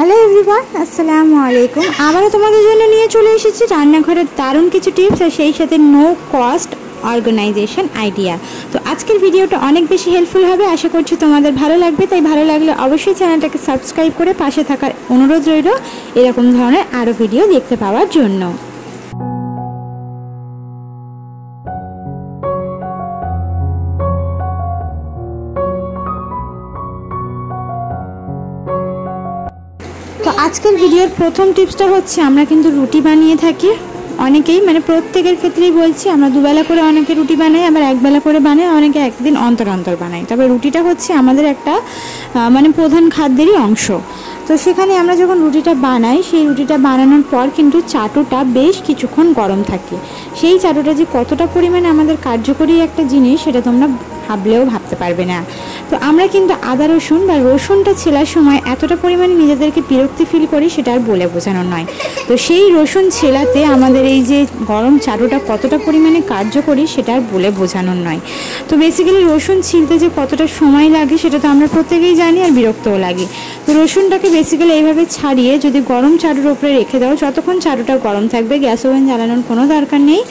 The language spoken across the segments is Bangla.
হ্যালো এভরিওয়ান, আসসালামু আলাইকুম। আবারও তোমাদের জন্য নিয়ে চলে এসেছি রান্নাঘরের দারুণ কিছু টিপস আর সেই সাথে নো কস্ট অর্গানাইজেশন আইডিয়া। তো আজকের ভিডিওটা অনেক বেশি হেল্পফুল হবে, আশা করছি তোমাদের ভালো লাগবে। তাই ভালো লাগলে অবশ্যই চ্যানেলটাকে সাবস্ক্রাইব করে পাশে থাকার অনুরোধ রইল এরকম ধরনের আরও ভিডিও দেখতে পাওয়ার জন্য। তো আজকের ভিডিওর প্রথম টিপসটা হচ্ছে, আমরা কিন্তু রুটি বানিয়ে থাকি অনেকেই, মানে প্রত্যেকের ক্ষেত্রেই বলছি, আমরা দুবেলা করে অনেকে রুটি বানাই, আবার একবেলা করে বানাই, অনেকে একদিন অন্তর অন্তর বানাই। তবে রুটিটা হচ্ছে আমাদের একটা মানে প্রধান খাদ্যেরই অংশ। তো সেখানে আমরা যখন রুটিটা বানাই, সেই রুটিটা বানানোর পর কিন্তু চাটুটা বেশ কিছুক্ষণ গরম থাকে। সেই চাটুটা যে কতটা পরিমাণে আমাদের কার্যকরী একটা জিনিস, সেটা তোমরা ভাবলেও ভাবতে পারবে না। তো আমরা কিন্তু আদা রসুন বা রসুনটা ছেলার সময় এতটা পরিমাণে নিজেদেরকে বিরক্তি ফিল করি, সেটা আর বলে বোঝানো নয়। তো সেই রসুন ছেলাতে আমাদের এই যে গরম চাটুটা কতটা পরিমাণে কার্যকরী, সেটা আর বলে বোঝানোর নয়। তো বেসিক্যালি রসুন ছিলতে যে কতটা সময় লাগে, সেটা তো আমরা প্রত্যেকেই জানি, আর বিরক্তও লাগে। তো রসুনটাকে বেসিক্যালি এইভাবে ছাড়িয়ে যদি গরম চাটুর উপরে রেখে দাও, যতক্ষণ চাটুটা গরম থাকবে, গ্যাস ওভেন জ্বালানোর কোনো দরকার নেই,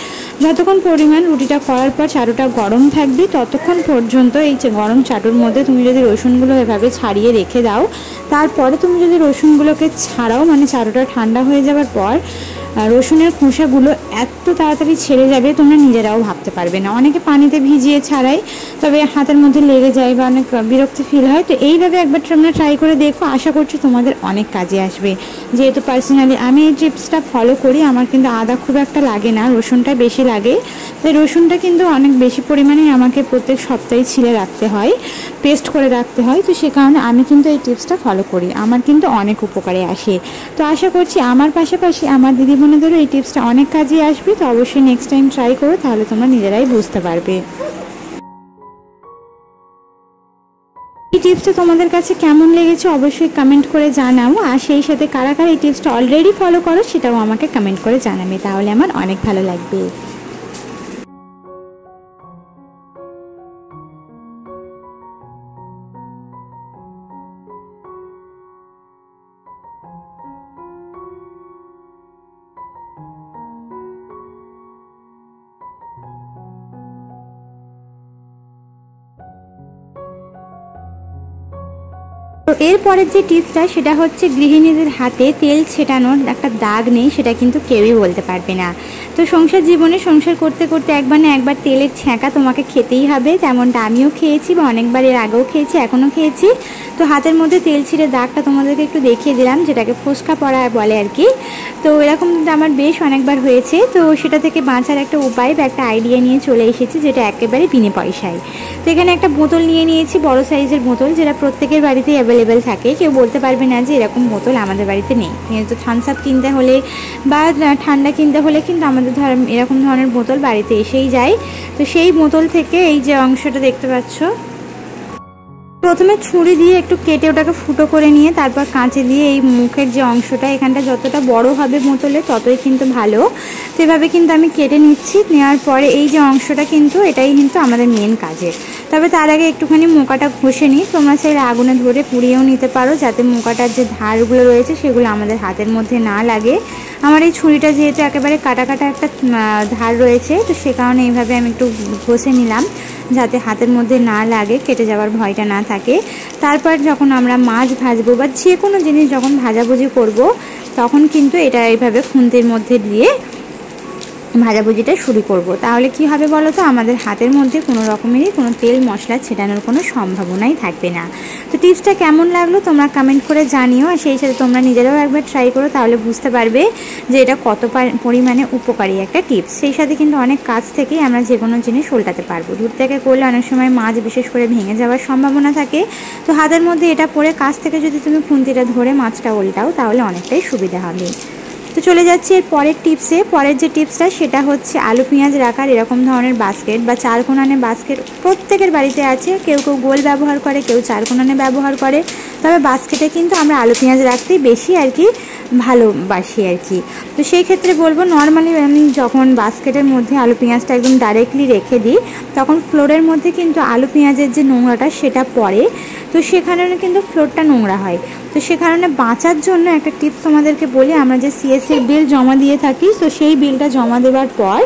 যতক্ষণ পরিমাণ রুটিটা করার পর চাটুটা গরম থাকবে, ততক্ষণ পর্যন্ত এই গরম চাটুর মধ্যে তুমি যদি রসুনগুলো এভাবে ছাড়িয়ে রেখে দাও, তারপরে তুমি যদি রসুনগুলোকে ছাড়াও, মানে চাটুটা ঠান্ডা হয়ে যাওয়ার পর রসুনের খোসাগুলো এত তাড়াতাড়ি ছেড়ে যাবে, তোমরা নিজেরাও ভাবতে পারবে না। অনেকে পানিতে ভিজিয়ে ছাড়াই, তবে হাতের মধ্যে লেগে যায় বা অনেক বিরক্তি ফিল হয়। তো এইভাবে একবার তোমরা ট্রাই করে দেখো, আশা করছি তোমাদের অনেক কাজে আসবে। যেহেতু পার্সোনালি আমি এই টিপসটা ফলো করি, আমার কিন্তু আদা খুব একটা লাগে না, রসুনটা বেশি লাগে। তাই রসুনটা কিন্তু অনেক বেশি পরিমাণে আমাকে প্রত্যেক সপ্তাহে ছিলে রাখতে হয়, পেস্ট করে রাখতে হয়। তো সে কারণে আমি কিন্তু এই টিপসটা ফলো করি, আমার কিন্তু অনেক উপকারে আসে। তো আশা করছি আমার পাশাপাশি আমার দিদি বোনেদেরও এই টিপসটা অনেক কাজে আসবে। তো অবশ্যই নেক্সট টাইম ট্রাই করো, তাহলে তোমরা নিজেরাই বুঝতে পারবে। এই টিপসটা তোমাদের কাছে কেমন লেগেছে অবশ্যই কমেন্ট করে জানাও, আর সেই সাথে কারা কারা এই টিপসটা অলরেডি ফলো করো সেটাও আমাকে কমেন্ট করে জানাবে, তাহলে আমার অনেক ভালো লাগবে। তো এরপরের যে টিপসটা, সেটা হচ্ছে গৃহিণীদের হাতে তেল ছেটানোর একটা দাগ নেই, সেটা কিন্তু কেউই বলতে পারবে না। তো সংসার জীবনে সংসার করতে করতে একবার না একবার তেলের ছ্যাঁকা তোমাকে খেতেই হবে, তেমনটা আমিও খেয়েছি বা অনেকবার এর আগেও খেয়েছি, এখনও খেয়েছি। তো হাতের মধ্যে তেল ছিঁড়ে দাগটা তোমাদেরকে একটু দেখিয়ে দিলাম, যেটাকে ফোসকা পড়া বলে আর কি। তো এরকম কিন্তু আমার বেশ অনেকবার হয়েছে। তো সেটা থেকে বাঁচার একটা উপায় বা একটা আইডিয়া নিয়ে চলে এসেছি, যেটা একেবারে বিনে পয়সায়। তো এখানে একটা বোতল নিয়ে নিয়েছি, বড় সাইজের বোতল, যেটা প্রত্যেকের বাড়িতেই অ্যাভেলেবেল থাকে। কেউ বলতে পারবে না যে এরকম বোতল আমাদের বাড়িতে নেই। কিন্তু থামস আপ কিনতে হলে বা ঠান্ডা কিনতে হলে কিন্তু আমাদের এরকম ধরনের বোতল বাড়িতে এসেই যায়। তো সেই বোতল থেকে এই যে অংশটা দেখতে পাচ্ছ, প্রথমে ছুরি দিয়ে একটু কেটে ওটাকে ফুটো করে নিয়ে, তারপর কাঁচে দিয়ে এই মুখের যে অংশটা, এখানটা যতটা বড় হবে বোতলে ততই কিন্তু ভালো। তো এভাবে কিন্তু আমি কেটে নিচ্ছি। নেওয়ার পরে এই যে অংশটা, কিন্তু এটাই কিন্তু আমাদের মেন কাজে। তবে তার আগে একটুখানি মোকাটা ঘষে নিই। তোমরা চাইলে আগুনে ধরে পুড়িয়েও নিতে পারো, যাতে মোকাটার যে ধারগুলো রয়েছে সেগুলো আমাদের হাতের মধ্যে না লাগে। আমার এই ছুরিটা যেহেতু একেবারে কাটা কাটা একটা ধার রয়েছে, তো সে কারণে এইভাবে আমি একটু ঘষে নিলাম, যাতে হাতের মধ্যে না লাগে, কেটে যাওয়ার ভয়টা না থাকে। তারপর যখন আমরা মাছ ভাজবো বা যে কোনো জিনিস যখন ভাজাভুজি করব, তখন কিন্তু এটা এইভাবে খুন্তির মধ্যে দিয়ে ভাজাভুজিটা শুরু করব। তাহলে কি হবে বলো তো, আমাদের হাতের মধ্যে কোনো রকমেরই কোনো তেল মশলা ছেটানোর কোনো সম্ভাবনাই থাকবে না। তো টিপসটা কেমন লাগলো তোমরা কমেন্ট করে জানিও, আর সেই সাথে তোমরা নিজেরাও একবার ট্রাই করো, তাহলে বুঝতে পারবে যে এটা কত পরিমাণে উপকারী একটা টিপস। সেই সাথে কিন্তু অনেক কাজ থেকেই আমরা যে কোনো জিনিস উল্টাতে পারবো। দূর থেকে করলে অনেক সময় মাছ বিশেষ করে ভেঙে যাওয়ার সম্ভাবনা থাকে। তো হাতের মধ্যে এটা পরে কাছ থেকে যদি তুমি খুন্তিটা ধরে মাছটা উল্টাও, তাহলে অনেকটাই সুবিধা হবে। তো চলে যাচ্ছি এর পরের টিপসে। পরের যে টিপসটা, সেটা হচ্ছে আলু পেঁয়াজ রাখার এরকম ধরনের বাস্কেট বা চারকোনানে বাস্কেট প্রত্যেকের বাড়িতে আছে। কেউ কেউ গোল ব্যবহার করে, কেউ চারকোনানে ব্যবহার করে। তবে বাস্কেটে কিন্তু আমরা আলু পেঁয়াজ রাখতেই বেশি আর কি ভালোবাসি আর কি। তো সেই ক্ষেত্রে বলবো, নর্মালি আমি যখন বাস্কেটের মধ্যে আলু পেঁয়াজটা একদম ডাইরেক্টলি রেখে দিই, তখন ফ্লোরের মধ্যে কিন্তু আলু পেঁয়াজের যে নোংরাটা সেটা পড়ে। তো সেখানে কিন্তু ফ্লোরটা নোংরা হয়। তো সে কারণে বাঁচার জন্য একটা টিপস তোমাদেরকে বলি, আমরা যে সিএসসির বিল জমা দিয়ে থাকি, তো সেই বিলটা জমা দেওয়ার পর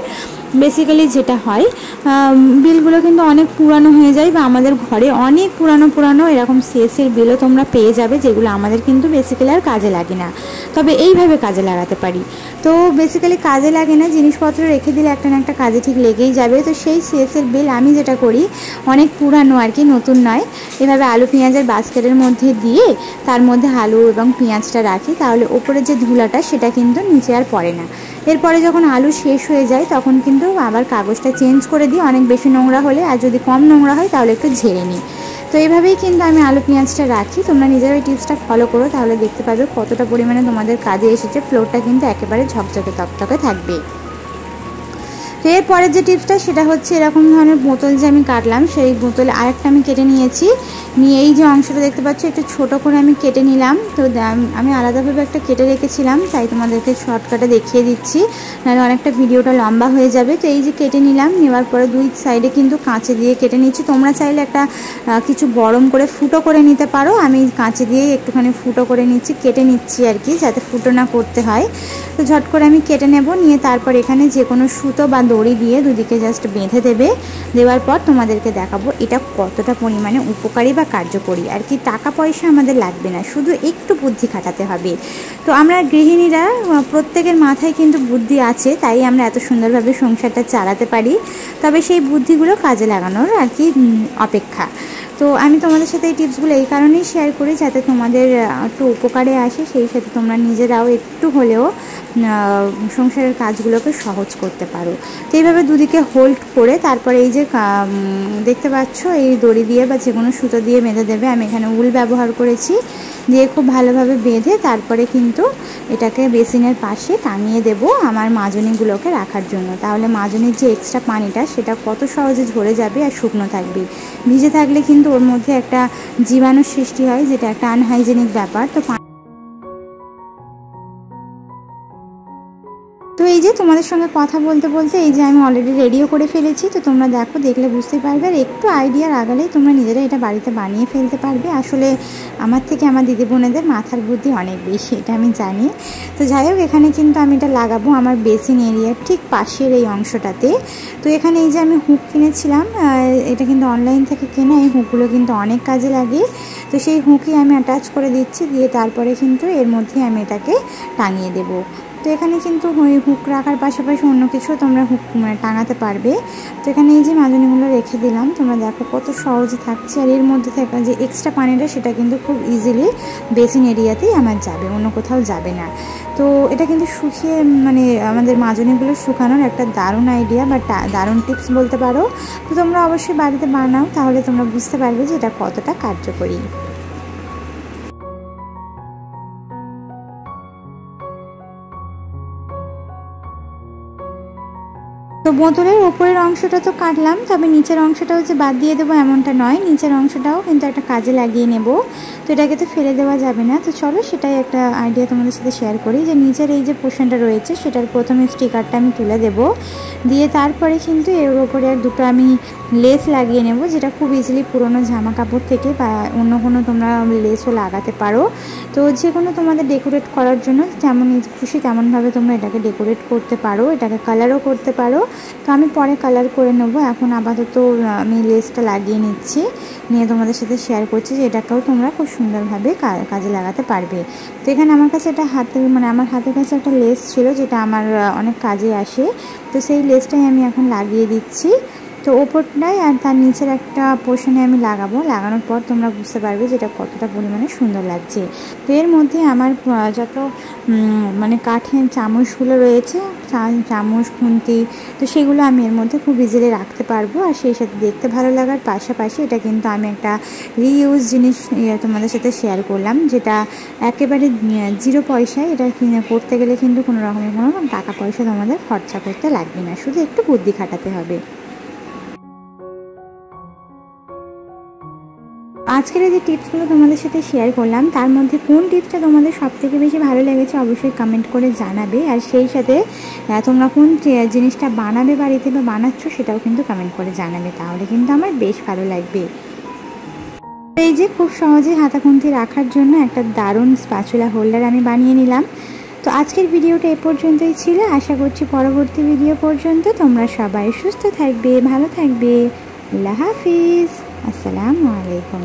বেসিক্যালি যেটা হয়, বিলগুলো কিন্তু অনেক পুরানো হয়ে যায়, বা আমাদের ঘরে অনেক পুরানো এরকম সিএসসির বিলও তোমরা পেয়ে যাবে, যেগুলো আমাদের কিন্তু বেসিক্যালি আর কাজে লাগে না, তবে এইভাবে কাজে লাগাতে পারি। তো বেসিক্যালি কাজে লাগে না, জিনিসপত্র রেখে দিলে একটা না একটা কাজে ঠিক লেগেই যাবে। তো সেই সিএসসির বিল আমি যেটা করি, অনেক পুরানো আর কি, নতুন নয়, এভাবে আলু পেঁয়াজের বাস্কেটের মধ্যে দিয়ে তার মধ্যে আলু এবং পেঁয়াজটা রাখি, তাহলে ওপরে যে ধুলাটা সেটা কিন্তু নিচে আর পড়ে না। এরপরে যখন আলু শেষ হয়ে যায় তখন কিন্তু আবার কাগজটা চেঞ্জ করে দিই, অনেক বেশি নোংরা হলে, আর যদি কম নোংরা হয় তাহলে একটু ঝেড়ে নিই। তো এইভাবেই কিন্তু আমি আলু পেঁয়াজটা রাখি। তোমরা নিজেরা ওই টিপসটা ফলো করো, তাহলে দেখতে পাবে কতটা পরিমাণে তোমাদের কাজে এসেছে। ফ্লোরটা কিন্তু একেবারে ঝকঝকে তকতকে থাকবে। তো এরপরের যে টিপসটা সেটা হচ্ছে, এরকম ধরনের বোতল যে আমি কাটলাম, সেই বোতলে আরেকটা আমি কেটে নিয়েছি, নিয়ে এই যে অংশটা দেখতে পাচ্ছ একটু ছোট করে আমি কেটে নিলাম। তো আমি আলাদাভাবে একটা কেটে রেখেছিলাম, তাই তোমাদেরকে শর্টকাটে দেখিয়ে দিচ্ছি, নাহলে অনেকটা ভিডিওটা লম্বা হয়ে যাবে। তো এই যে কেটে নিলাম, নেওয়ার পরে দুই সাইডে কিন্তু কাঁচি দিয়ে কেটে নিচ্ছি। তোমরা চাইলে একটা কিছু গরম করে ফুটো করে নিতে পারো, আমি কাঁচি দিয়ে একটুখানি ফুটো করে নিচ্ছি, কেটে নিচ্ছি আর কি, যাতে ফুটো না করতে হয়। তো ঝট করে আমি কেটে নেব, নিয়ে তারপর এখানে যে কোনো সুতো বা দড়ি দিয়ে দুদিকে জাস্ট বেঁধে দেবে। দেওয়ার পর তোমাদেরকে দেখাবো এটা কতটা পরিমাণে উপকারী বা কার্যকরী আর কি। টাকা পয়সা আমাদের লাগবে না, শুধু একটু বুদ্ধি খাটাতে হবে। তো আমরা গৃহিণীরা প্রত্যেকের মাথায় কিন্তু বুদ্ধি আছে, তাই আমরা এত সুন্দরভাবে সংসারটা চালাতে পারি, তবে সেই বুদ্ধিগুলো কাজে লাগানোর আর কি অপেক্ষা। তো আমি তোমাদের সাথে এই টিপসগুলো এই কারণেই শেয়ার করি, যাতে তোমাদের একটু উপকারে আসে, সেই সাথে তোমরা নিজেরাও একটু হলেও সংসারের কাজগুলোকে সহজ করতে পারো। তো এইভাবে দুদিকে হোল্ড করে তারপরে এই যে দেখতে পাচ্ছ, এই দড়ি দিয়ে বা যে কোনো সুতো দিয়ে বেঁধে দেবে। আমি এখানে উল ব্যবহার করেছি, দিয়ে খুব ভালোভাবে বেঁধে তারপরে কিন্তু এটাকে বেসিনের পাশে টাঙিয়ে দেব আমার মাজনিগুলোকে রাখার জন্য। তাহলে মাজনির যে এক্সট্রা পানিটা সেটা কত সহজে ঝরে যাবে আর শুকনো থাকবে। ভিজে থাকলে কিন্তু ওর মধ্যে একটা জীবাণুর সৃষ্টি হয়, যেটা একটা আনহাইজেনিক ব্যাপার। তো এই যে তোমাদের সঙ্গে কথা বলতে বলতে এই যে আমি অলরেডি রেডিও করে ফেলেছি। তো তোমরা দেখো, দেখলে বুঝতে পারবে, আর একটু আইডিয়া লাগালেই তোমরা নিজেরা এটা বাড়িতে বানিয়ে ফেলতে পারবে। আসলে আমার থেকে আমার দিদি বোনেদের মাথার বুদ্ধি অনেক বেশি, এটা আমি জানি। তো যাই হোক, এখানে কিন্তু আমি এটা লাগাবো আমার বেসিন এরিয়ার ঠিক পাশের এই অংশটাতে। তো এখানে এই যে আমি হুক কিনেছিলাম, এটা কিন্তু অনলাইন থেকে কেনা, এই হুকগুলো কিন্তু অনেক কাজে লাগে। তো সেই হুকই আমি অ্যাটাচ করে দিচ্ছি, দিয়ে তারপরে কিন্তু এর মধ্যে আমি এটাকে টাঙিয়ে দেবো। তো এখানে কিন্তু হুক রাখার পাশাপাশি অন্য কিছু তোমরা হুক টাঙাতে পারবে। তো এখানে এই যে মাজনিগুলো রেখে দিলাম, তোমরা দেখো কত সহজে থাকছে। আর এর মধ্যে থাকা যে এক্সট্রা পানিটা সেটা কিন্তু খুব ইজিলি বেসিন এরিয়াতেই আমার যাবে, অন্য কোথাও যাবে না। তো এটা কিন্তু শুকিয়ে আমাদের মাজনিগুলো শুকানোর একটা দারুণ আইডিয়া বা দারুণ টিপস বলতে পারো। তো তোমরা অবশ্যই বাড়িতে বানাও, তাহলে তোমরা বুঝতে পারবে যে এটা কতটা কার্যকরী। তো বোতলের ওপরের অংশটা তো কাটলাম, তবে নিচের অংশটাও যে বাদ দিয়ে দেবো এমনটা নয়, নিচের অংশটাও কিন্তু একটা কাজে লাগিয়ে নেব। তো এটাকে তো ফেলে দেওয়া যাবে না। তো চলো সেটাই একটা আইডিয়া তোমাদের সাথে শেয়ার করি, যে নিচের এই যে পোর্শনটা রয়েছে সেটার প্রথমে স্টিকারটা আমি তুলে দেব, দিয়ে তারপরে কিন্তু এর ওপরে আর দুটো আমি লেস লাগিয়ে নেব, যেটা খুব ইজিলি পুরোনো জামা কাপড় থেকে বা অন্য কোনো তোমরা লেসও লাগাতে পারো। তো যে কোনো তোমাদের ডেকোরেট করার জন্য যেমন খুশি তেমনভাবে তোমরা এটাকে ডেকোরেট করতে পারো, এটাকে কালারও করতে পারো। তো আমি পরে কালার করে নেবো, এখন আপাতত আমি লেসটা লাগিয়ে নিচ্ছি, নিয়ে তোমাদের সাথে শেয়ার করছি যে এটাকেও তোমরা খুব সুন্দরভাবে কাজে লাগাতে পারবে। তো এখানে আমার কাছে এটা আমার হাতের কাছে একটা লেস ছিল, যেটা আমার অনেক কাজে আসে। তো সেই লেসটাই আমি এখন লাগিয়ে দিচ্ছি। তো ওপরটায় আর তার নিচের একটা পোর্শনে আমি লাগাবো, লাগানোর পর তোমরা বুঝতে পারবে যে এটা কতটা পরিমাণে সুন্দর লাগছে। তো এর মধ্যে আমার যত কাঠের চামচগুলো রয়েছে, চামচ খুন্তি, তো সেগুলো আমি এর মধ্যে খুব ইজিলি রাখতে পারবো। আর সেই সাথে দেখতে ভালো লাগার পাশাপাশি এটা কিন্তু আমি একটা রিইউজ জিনিস তোমাদের সাথে শেয়ার করলাম, যেটা একেবারে 0 পয়সায়। এটা করতে গেলে কিন্তু কোনো রকমের কোনো টাকা পয়সা তোমাদের খরচা করতে লাগবে না, শুধু একটু বুদ্ধি খাটাতে হবে। আজকের এই যে টিপসগুলো তোমাদের সাথে শেয়ার করলাম, তার মধ্যে কোন টিপসটা তোমাদের সবথেকে বেশি ভালো লেগেছে অবশ্যই কমেন্ট করে জানাবে। আর সেই সাথে তোমরা কোন জিনিসটা বানাবে বাড়িতে বা বানাচ্ছ সেটাও কিন্তু কমেন্ট করে জানাবে, তাহলে কিন্তু আমার বেশ ভালো লাগবে। এই যে খুব সহজে হাতা খুন্তি রাখার জন্য একটা দারুণ স্প্যাচুলা হোল্ডার আমি বানিয়ে নিলাম। তো আজকের ভিডিওটা এ পর্যন্তই ছিল। আশা করছি পরবর্তী ভিডিও পর্যন্ত তোমরা সবাই সুস্থ থাকবে, ভালো থাকবে। আল্লাহ হাফিজ, আসসালামু আলাইকুম।